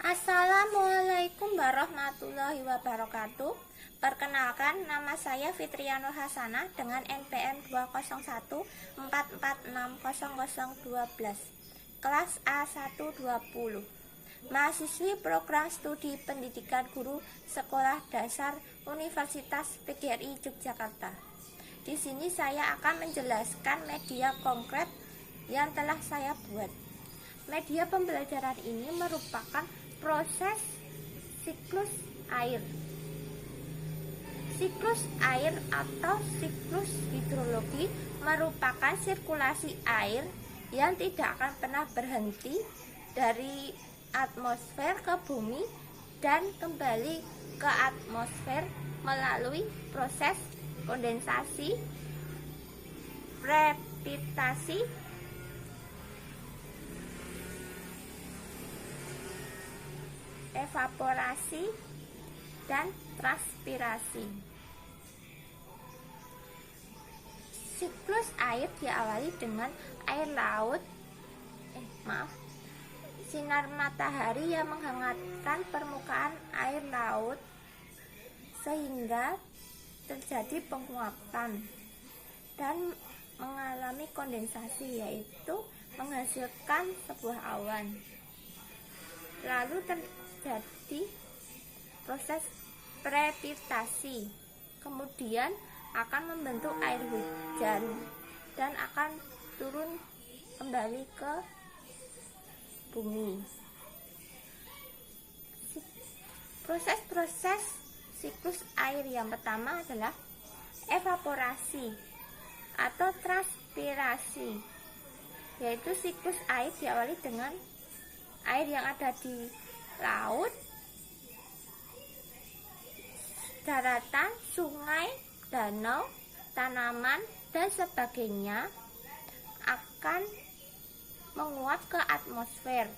Assalamualaikum warahmatullahi wabarakatuh. Perkenalkan, nama saya Fitrianur Hasanah dengan NPM 20144600012, kelas A120, mahasiswi program studi pendidikan guru Sekolah Dasar Universitas PGRI Yogyakarta. Di sini saya akan menjelaskan media konkret yang telah saya buat. Media pembelajaran ini merupakan proses siklus air. Siklus air atau siklus hidrologi merupakan sirkulasi air yang tidak akan pernah berhenti dari atmosfer ke bumi dan kembali ke atmosfer melalui proses kondensasi, presipitasi, evaporasi, dan transpirasi. Siklus air diawali dengan air laut, sinar matahari yang menghangatkan permukaan air laut sehingga terjadi penguapan dan mengalami kondensasi, yaitu menghasilkan sebuah awan. Lalu terjadi proses presipitasi, kemudian akan membentuk air hujan dan akan turun kembali ke bumi. Proses-proses siklus air yang pertama adalah evaporasi atau transpirasi, yaitu siklus air diawali dengan air yang ada di laut, daratan, sungai, danau, tanaman, dan sebagainya akan menguap ke atmosfer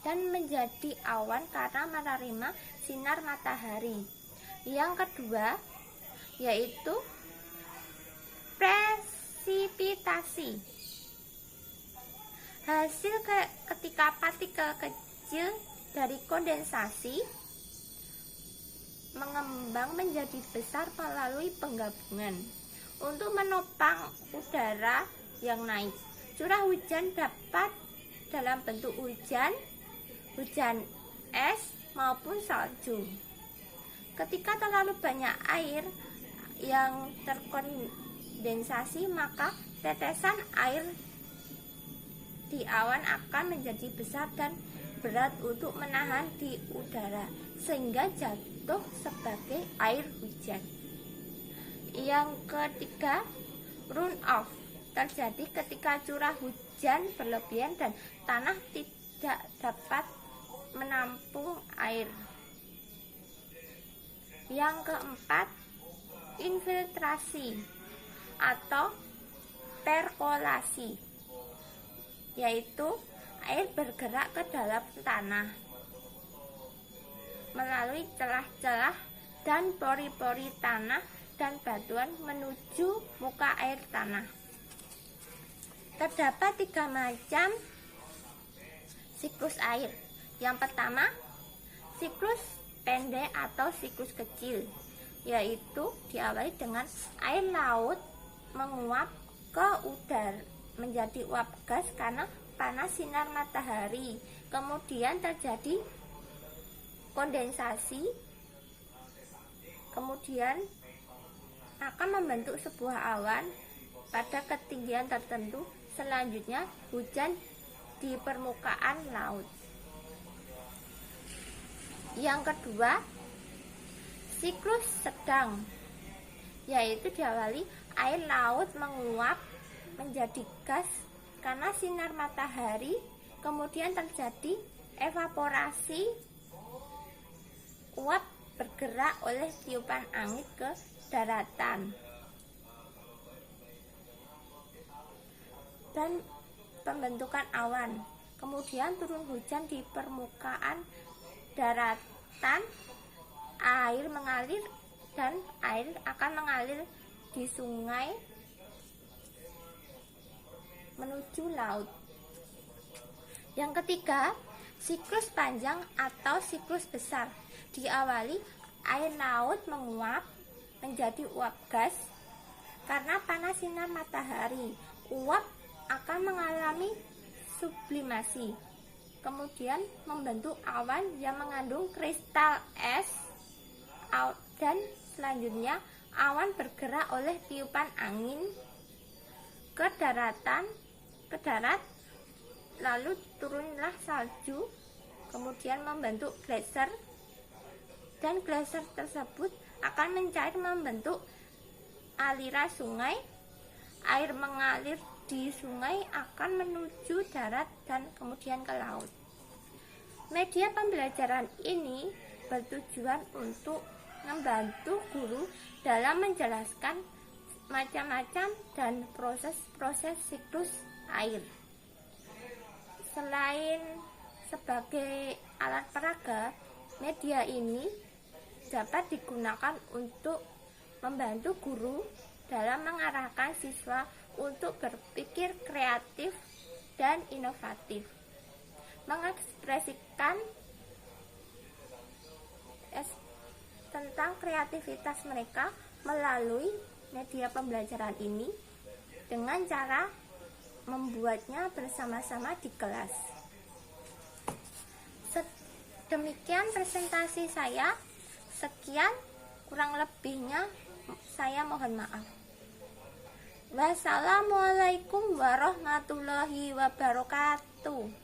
dan menjadi awan karena menerima sinar matahari. Yang kedua yaitu presipitasi. Hasil ketika partikel kecil dari kondensasi mengembang menjadi besar melalui penggabungan untuk menopang udara yang naik. Curah hujan dapat dalam bentuk hujan es maupun salju. Ketika terlalu banyak air yang terkondensasi, maka tetesan air di awan akan menjadi besar dan berat untuk menahan di udara sehingga jatuh sebagai air hujan. Yang ketiga, runoff terjadi ketika curah hujan berlebihan dan tanah tidak dapat menampung air. Yang keempat, infiltrasi atau perkolasi, yaitu air bergerak ke dalam tanah melalui celah-celah dan pori-pori tanah dan batuan menuju muka air tanah. Terdapat 3 macam siklus air. Yang pertama, siklus pendek atau siklus kecil, yaitu diawali dengan air laut menguap ke udara menjadi uap gas karena panas sinar matahari. Kemudian terjadi kondensasi, kemudian akan membentuk sebuah awan pada ketinggian tertentu. Selanjutnya hujan di permukaan laut. Yang kedua, siklus sedang, yaitu diawali air laut menguap menjadi gas karena sinar matahari, kemudian terjadi evaporasi, uap bergerak oleh tiupan angin ke daratan dan pembentukan awan. Kemudian turun hujan di permukaan daratan, air mengalir dan air akan mengalir di sungai menuju laut. Yang ketiga, Siklus panjang atau siklus besar diawali air laut menguap menjadi uap gas karena panas sinar matahari. Uap akan mengalami sublimasi, kemudian membentuk awan yang mengandung kristal es, dan selanjutnya awan bergerak oleh tiupan angin ke darat, lalu turunlah salju, kemudian membentuk gletser, dan gletser tersebut akan mencair membentuk aliran sungai. Air mengalir di sungai akan menuju darat dan kemudian ke laut. Media pembelajaran ini bertujuan untuk membantu guru dalam menjelaskan macam-macam dan proses-proses siklus air. Selain sebagai alat peraga, media ini dapat digunakan untuk membantu guru dalam mengarahkan siswa untuk berpikir kreatif dan inovatif, mengekspresikan tentang kreativitas mereka melalui media pembelajaran ini dengan cara membuatnya bersama-sama di kelas. Demikian presentasi saya. Sekian, kurang lebihnya saya mohon maaf. Wassalamualaikum warahmatullahi wabarakatuh.